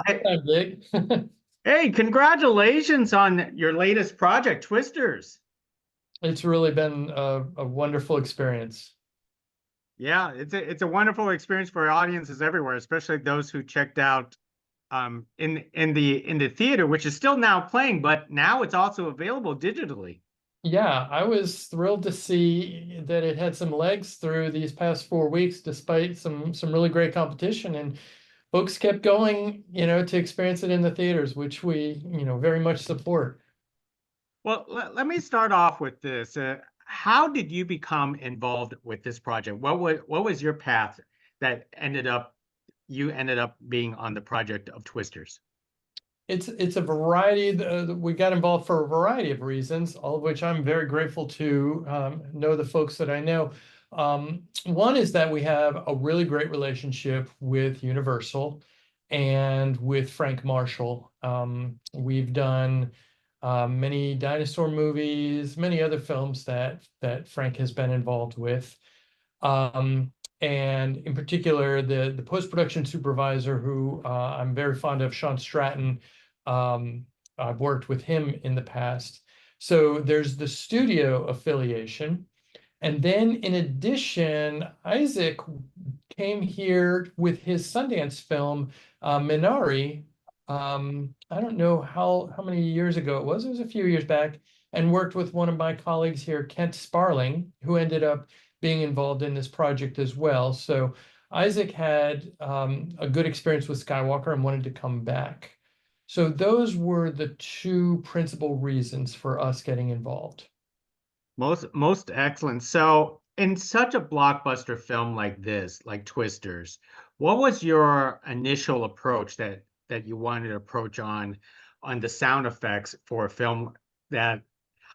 Well, hey, Big. hey, congratulations on your latest project, Twisters. It's really been a wonderful experience. Yeah, it's a wonderful experience for audiences everywhere, especially those who checked out in the theater, which is still now playing, but now it's also available digitally. Yeah, I was thrilled to see that it had some legs through these past 4 weeks, despite some really great competition, and folks kept going, to experience it in the theaters, which we, very much support. Well, let me start off with this. How did you become involved with this project? What was your path that you ended up being on the project of Twisters? It's a variety. We got involved for a variety of reasons, all of which I'm very grateful to know the folks that I know. One is that we have a really great relationship with Universal and with Frank Marshall. We've done many dinosaur movies, many other films that Frank has been involved with. And in particular, the post-production supervisor who I'm very fond of, Sean Stratton. I've worked with him in the past. So there's the studio affiliation. And then in addition, Isaac came here with his Sundance film, Minari. I don't know how many years ago it was. It was a few years back, and worked with one of my colleagues here, Kent Sparling, who ended up being involved in this project as well. So Isaac had a good experience with Skywalker and wanted to come back. So those were the two principal reasons for us getting involved. Most excellent. So, in such a blockbuster film like this, like Twisters, what was your initial approach that you wanted to approach on the sound effects for a film that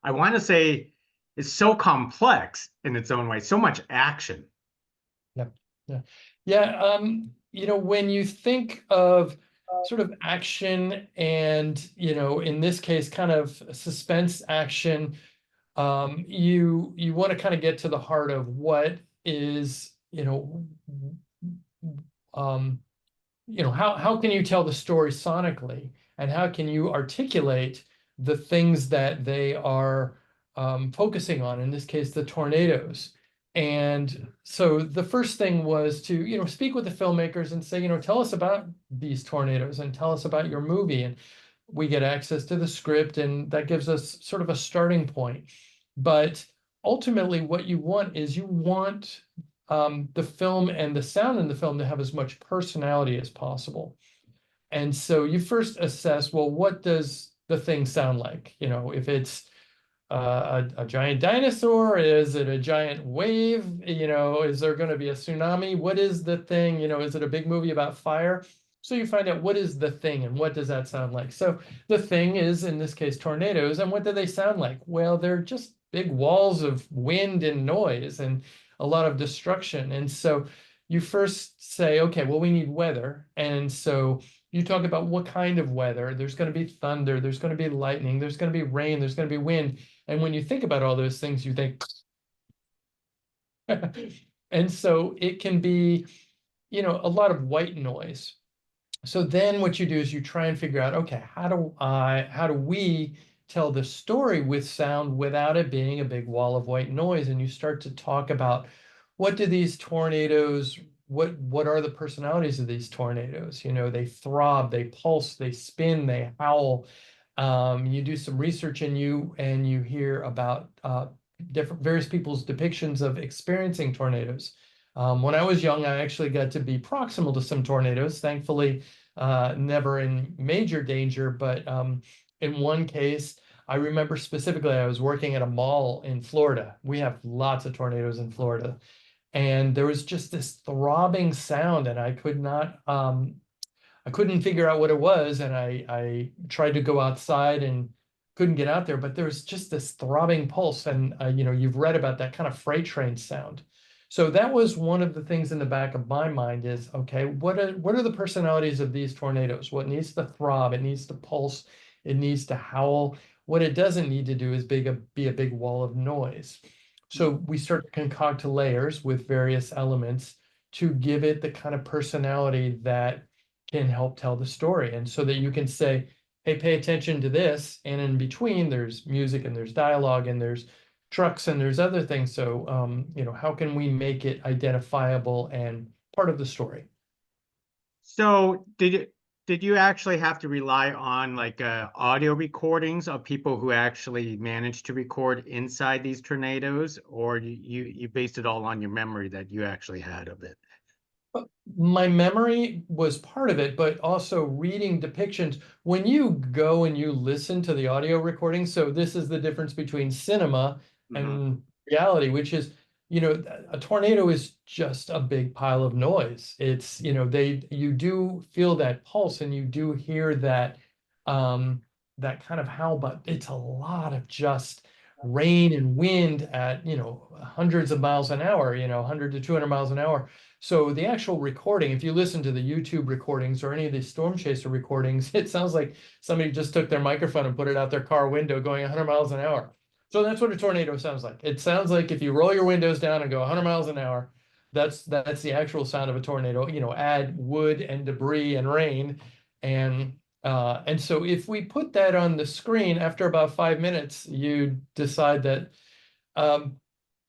I want to say is so complex in its own way, so much action? Yeah, yeah, yeah. When you think of sort of action and, in this case, kind of suspense action, you want to kind of get to the heart of what is, um, how can you tell the story sonically, and how can you articulate the things that they are focusing on, in this case, the tornadoes. And so the first thing was to, speak with the filmmakers and say, tell us about these tornadoes and tell us about your movie. And we get access to the script, and that gives us sort of a starting point. But ultimately, what you want is you want the film and the sound in the film to have as much personality as possible. And so you first assess, well, what does the thing sound like? If it's a giant dinosaur, is it a giant wave? Is there going to be a tsunami? What is the thing? Is it a big movie about fire? So you find out what is the thing and what does that sound like. So the thing is, in this case, tornadoes. And what do they sound like? Well, they're just big walls of wind and noise and a lot of destruction. And so you first say, okay, well, we need weather. And so you talk about what kind of weather. There's going to be thunder, there's going to be lightning, there's going to be rain, there's going to be wind. And when you think about all those things, you think, and so it can be, a lot of white noise. So then what you do is you try and figure out, okay, how do we tell the story with sound without it being a big wall of white noise? And you start to talk about, what do these tornadoes, what are the personalities of these tornadoes? They throb, they pulse, they spin, they howl. You do some research, and you hear about different various people's depictions of experiencing tornadoes. When I was young, I actually got to be proximal to some tornadoes. Thankfully, never in major danger, but in one case, I remember specifically I was working at a mall in Florida. We have lots of tornadoes in Florida. And there was just this throbbing sound, and I couldn't figure out what it was. And I tried to go outside and couldn't get out there, but there was just this throbbing pulse. And, you've read about that kind of freight train sound. So that was one of the things in the back of my mind is, okay, what are the personalities of these tornadoes? What needs to throb? It needs to pulse. It needs to howl. What it doesn't need to do is be a big wall of noise. So we start to concoct layers with various elements to give it the kind of personality that can help tell the story. And so that you can say, hey, pay attention to this. And in between, there's music and there's dialogue and there's trucks and there's other things. So, how can we make it identifiable and part of the story? So did you actually have to rely on like audio recordings of people who actually managed to record inside these tornadoes, or you based it all on your memory that you actually had of it? My memory was part of it, but also reading depictions. When you go and you listen to the audio recording, so this is the difference between cinema Hmm. and reality, which is, a tornado is just a big pile of noise. It's, you do feel that pulse and you do hear um, that kind of howl, but it's a lot of just rain and wind at, hundreds of miles an hour, 100 to 200 miles an hour. So the actual recording, if you listen to the YouTube recordings or any of the storm chaser recordings, it sounds like somebody just took their microphone and put it out their car window going 100 miles an hour. So that's what a tornado sounds like. It sounds like if you roll your windows down and go 100 miles an hour, that's the actual sound of a tornado. Add wood and debris and rain, and so if we put that on the screen after about 5 minutes, you decide that um,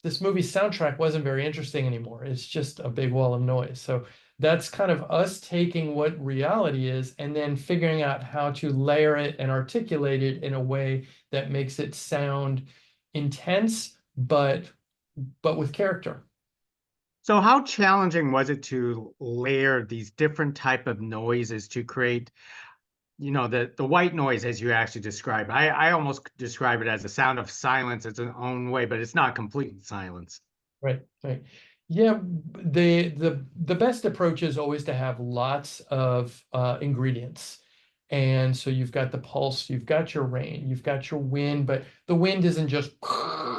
this movie's soundtrack wasn't very interesting anymore. It's just a big wall of noise. So that's kind of us taking what reality is and then figuring out how to layer it and articulate it in a way that makes it sound intense, but with character. So how challenging was it to layer these different type of noises to create, the white noise as you actually describe? I almost describe it as a sound of silence its own way, but it's not complete silence. Right, right. Yeah, the best approach is always to have lots of ingredients. And so you've got the pulse, you've got your rain, you've got your wind, but the wind isn't just,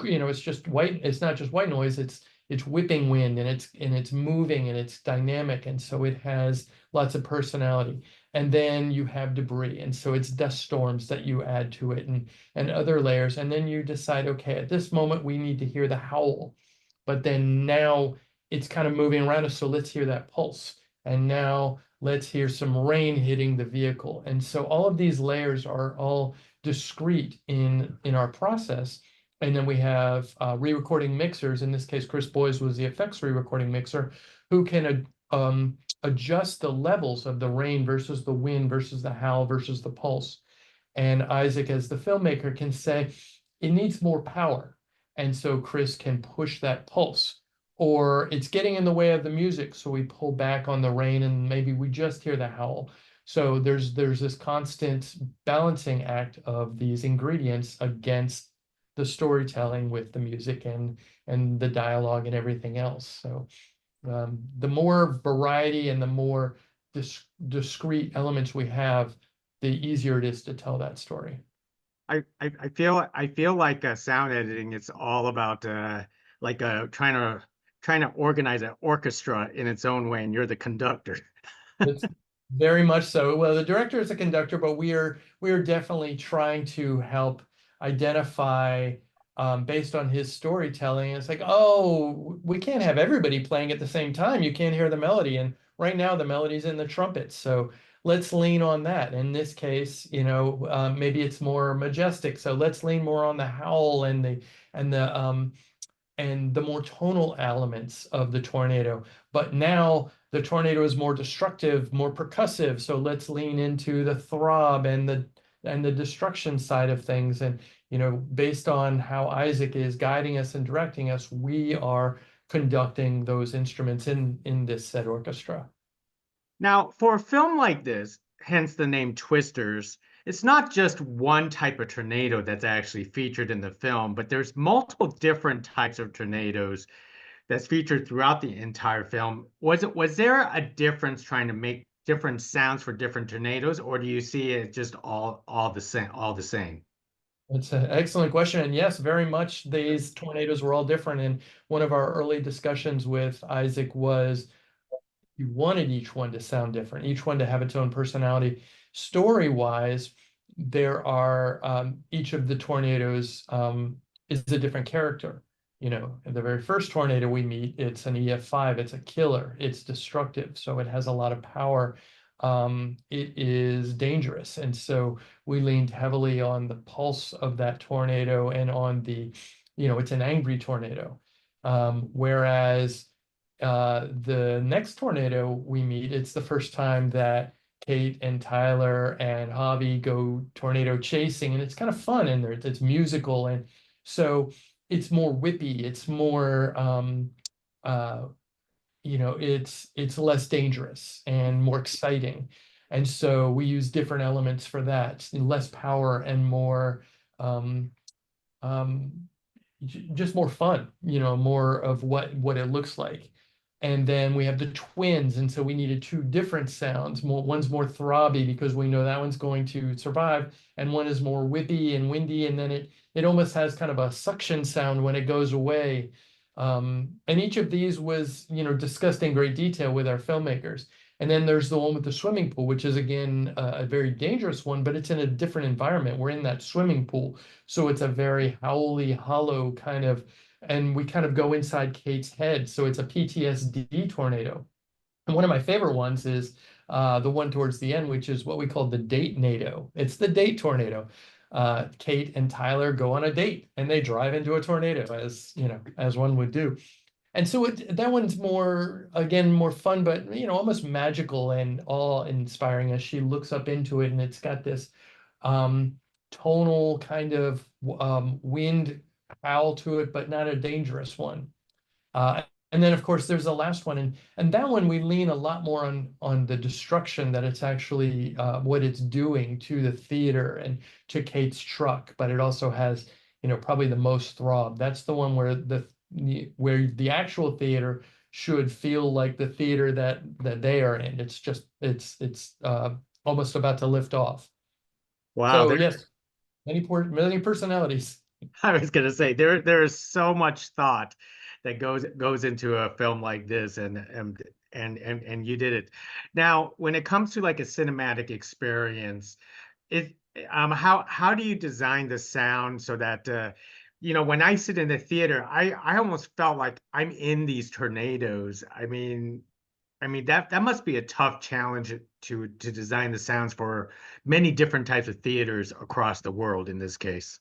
it's just white, it's not just white noise, it's whipping wind and it's moving and it's dynamic. And so it has lots of personality. And then you have debris. And so it's dust storms that you add to it and other layers. And then you decide, okay, at this moment we need to hear the howl. But then now it's kind of moving around us. So let's hear that pulse. And now let's hear some rain hitting the vehicle. And so all of these layers are all discrete in our process. And then we have re-recording mixers. In this case, Chris Boys was the effects re-recording mixer who can adjust the levels of the rain versus the wind versus the howl versus the pulse. And Isaac, as the filmmaker, can say it needs more power. And so Chris can push that pulse. Or it's getting in the way of the music, so we pull back on the rain and maybe we just hear the howl. So there's this constant balancing act of these ingredients against the storytelling with the music and the dialogue and everything else. So the more variety and the more discrete elements we have, the easier it is to tell that story. I feel like sound editing it's all about like trying to organize an orchestra in its own way, and you're the conductor. It's very much so. Well, the director is a conductor, but we are definitely trying to help identify based on his storytelling. It's like, oh, we can't have everybody playing at the same time. You can't hear the melody. And right now the melody's in the trumpets. So let's lean on that. In this case, maybe it's more majestic. So let's lean more on the howl and the more tonal elements of the tornado. But now the tornado is more destructive, more percussive. So let's lean into the throb and the destruction side of things. And based on how Isaac is guiding us and directing us, we are conducting those instruments in this said orchestra. Now, for a film like this, hence the name Twisters, it's not just one type of tornado that's actually featured in the film, but there's multiple different types of tornadoes that's featured throughout the entire film. Was there a difference trying to make different sounds for different tornadoes, or do you see it just all the same, all the same? That's an excellent question. And yes, very much these tornadoes were all different. And one of our early discussions with Isaac was you wanted each one to sound different, each one to have its own personality. Story-wise, there are each of the tornadoes is a different character. The very first tornado we meet, it's an EF5, it's a killer, it's destructive, so it has a lot of power. it is dangerous. And so we leaned heavily on the pulse of that tornado and on the, it's an angry tornado. Whereas the next tornado we meet, it's the first time that Kate and Tyler and Javi go tornado chasing, and it's kind of fun and it's musical, and so it's more whippy, it's more uh, it's less dangerous and more exciting. And so we use different elements for that, less power and more um, um, just more fun, more of what it looks like. And then we have the twins, and so we needed two different sounds. One's more throbby because we know that one's going to survive, and one is more whippy and windy, and then it almost has kind of a suction sound when it goes away. And each of these was, discussed in great detail with our filmmakers. And then there's the one with the swimming pool, which is again a very dangerous one, but it's in a different environment. We're in that swimming pool, so it's a very howly, hollow kind of, and we kind of go inside Kate's head. So it's a PTSD tornado. And one of my favorite ones is the one towards the end, which is what we call the date-nado. It's the date tornado. Kate and Tyler go on a date and they drive into a tornado, as one would do. And so that one's more, again, more fun, but almost magical and awe-inspiring as she looks up into it, and it's got this tonal kind of wind howl to it, but not a dangerous one. And then, of course, there's the last one, and that one we lean a lot more on the destruction that it's actually what it's doing to the theater and to Kate's truck, but it also has, probably the most throb. That's the one where the actual theater should feel like the theater that they are in. It's just it's almost about to lift off. Wow, So yes, many personalities. I was gonna say there is so much thought that goes into a film like this, and you did it. Now, when it comes to like a cinematic experience, it how do you design the sound so that when I sit in the theater, I almost felt like I'm in these tornadoes. I mean that must be a tough challenge to design the sounds for many different types of theaters across the world in this case.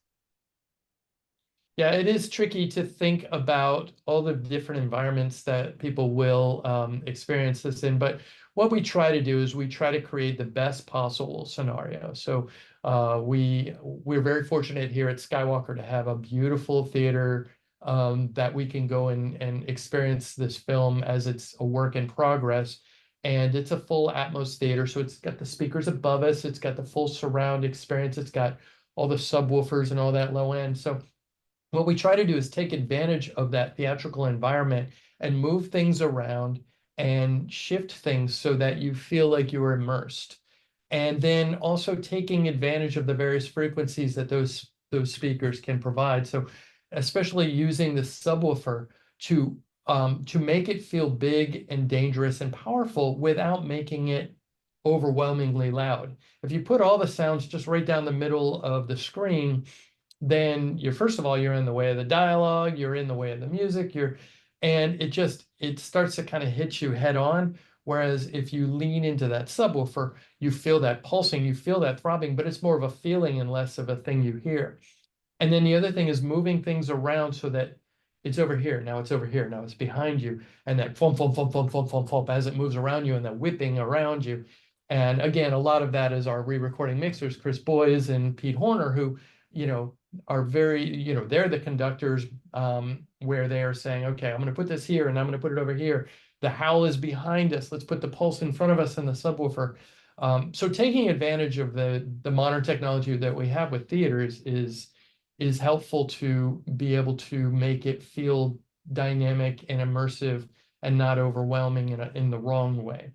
Yeah, it is tricky to think about all the different environments that people will experience this in. But what we try to do is we try to create the best possible scenario. So we're very fortunate here at Skywalker to have a beautiful theater that we can go and experience this film as it's a work in progress. And it's a full Atmos theater, so it's got the speakers above us, it's got the full surround experience, it's got all the subwoofers and all that low end. So what we try to do is take advantage of that theatrical environment and move things around and shift things so that you feel like you're immersed. And then also taking advantage of the various frequencies that those speakers can provide. So especially using the subwoofer to make it feel big and dangerous and powerful without making it overwhelmingly loud. If you put all the sounds just right down the middle of the screen, then you're, first of all, you're in the way of the dialogue, you're in the way of the music, and it starts to kind of hit you head on. Whereas if you lean into that subwoofer, you feel that pulsing, you feel that throbbing, but it's more of a feeling and less of a thing you hear. And then the other thing is moving things around so that it's over here, now it's over here, now it's behind you, and that thump, thump, thump, thump, thump, thump, thump as it moves around you and that whipping around you. And again, a lot of that is our re-recording mixers, Chris Boyes and Pete Horner, who, are very, they're the conductors where they are saying, okay, I'm going to put this here and I'm going to put it over here. The howl is behind us. Let's put the pulse in front of us and the subwoofer. So taking advantage of the modern technology that we have with theaters is helpful to be able to make it feel dynamic and immersive and not overwhelming in the wrong way.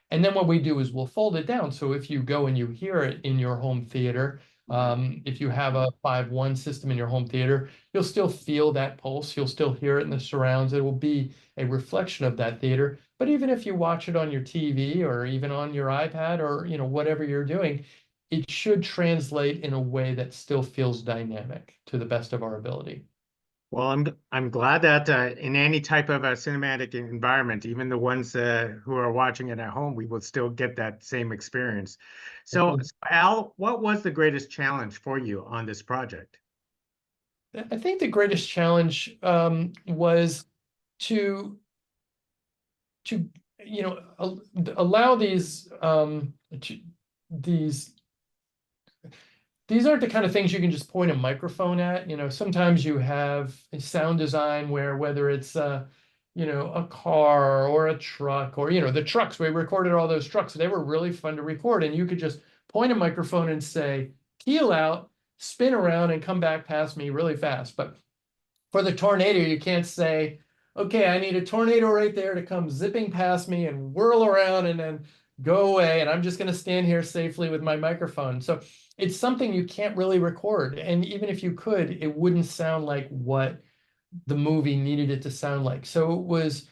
And then what we do is we'll fold it down. So if you go and you hear it in your home theater, if you have a 5.1 system in your home theater, you'll still feel that pulse. You'll still hear it in the surrounds. It will be a reflection of that theater. But even if you watch it on your TV or even on your iPad or, whatever you're doing, it should translate in a way that still feels dynamic to the best of our ability. Well, I'm glad that in any type of a cinematic environment, even the ones who are watching it at home, we will still get that same experience. So, Al, what was the greatest challenge for you on this project? I think the greatest challenge was to to allow these these aren't the kind of things you can just point a microphone at. Sometimes you have a sound design where whether it's a car or a truck or the trucks, we recorded all those trucks. They were really fun to record, and you could just point a microphone and say, "Keel out, spin around, and come back past me really fast." But for the tornado, you can't say, "Okay, I need a tornado right there to come zipping past me and whirl around and then go away, and I'm just going to stand here safely with my microphone." So it's something you can't really record. And even if you could, it wouldn't sound like what the movie needed it to sound like. So it was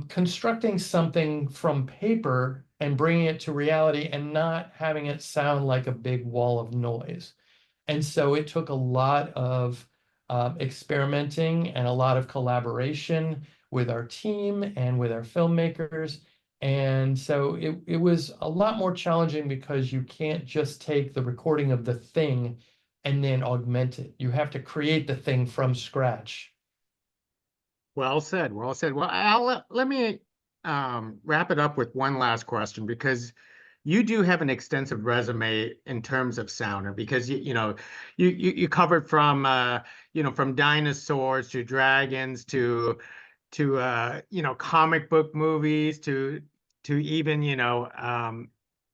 constructing something from paper and bringing it to reality and not having it sound like a big wall of noise. And so it took a lot of experimenting and a lot of collaboration with our team and with our filmmakers. And so it was a lot more challenging because you can't just take the recording of the thing and then augment it. You have to create the thing from scratch. Well said. Well said. Well, Al, let me wrap it up with one last question because you do have an extensive resume in terms of sound, and because you covered from from dinosaurs to dragons to comic book movies to even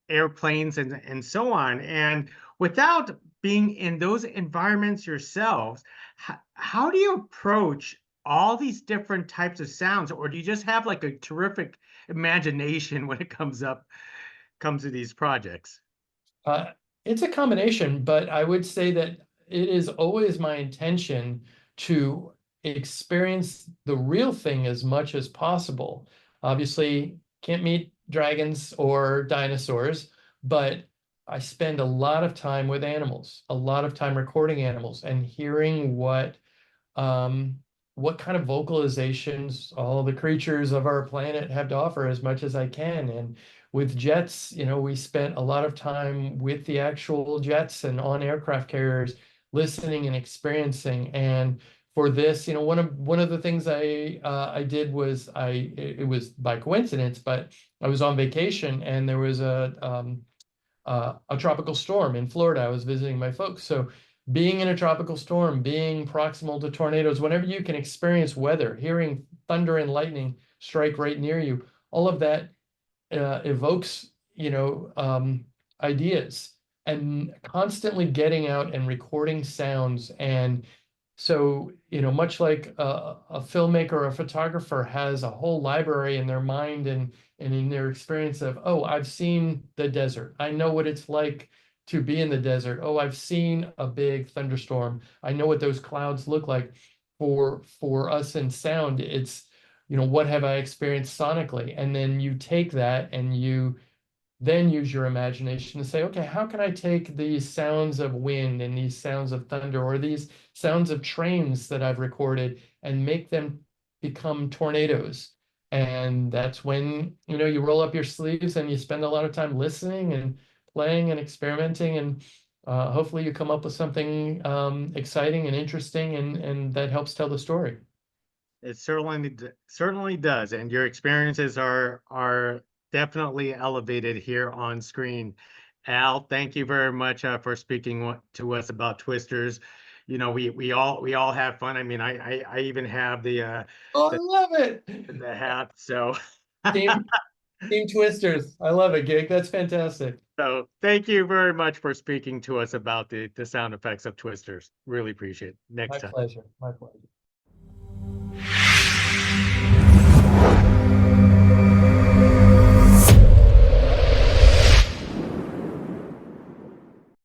airplanes and so on. And without being in those environments yourselves, how do you approach all these different types of sounds, or do you just have like a terrific imagination when it comes to these projects? Uh, it's a combination, but I would say that it is always my intention to experience the real thing as much as possible. Obviously, can't meet dragons or dinosaurs, but I spend a lot of time with animals, a lot of time recording animals and hearing um, what kind of vocalizations all the creatures of our planet have to offer as much as I can. And with jets, we spent a lot of time with the actual jets and on aircraft carriers, listening and experiencing. And for this, one of the things I did was it was by coincidence, but I was on vacation and there was a tropical storm in Florida. I was visiting my folks. So being in a tropical storm, being proximal to tornadoes, whenever you can experience weather, hearing thunder and lightning strike right near you, all of that evokes, ideas and constantly getting out and recording sounds. And so, much like a filmmaker or a photographer has a whole library in their mind and in their experience of, oh, I've seen the desert. I know what it's like to be in the desert. Oh, I've seen a big thunderstorm. I know what those clouds look like. For us in sound, it's, what have I experienced sonically? And then you take that and you then use your imagination to say, okay, how can I take these sounds of wind and these sounds of thunder or these sounds of trains that I've recorded and make them become tornadoes? And that's when, you roll up your sleeves and you spend a lot of time listening and playing and experimenting, and hopefully you come up with something exciting and interesting, and that helps tell the story. It certainly does, and your experiences are definitely elevated here on screen. Al, thank you very much for speaking to us about Twisters. We all have fun. I mean, I even have Oh, I the love it. the hat. So Team Team Twisters. I love it, Gig. That's fantastic. so thank you very much for speaking to us about the sound effects of Twisters. Really appreciate it. Next My time. pleasure. My pleasure.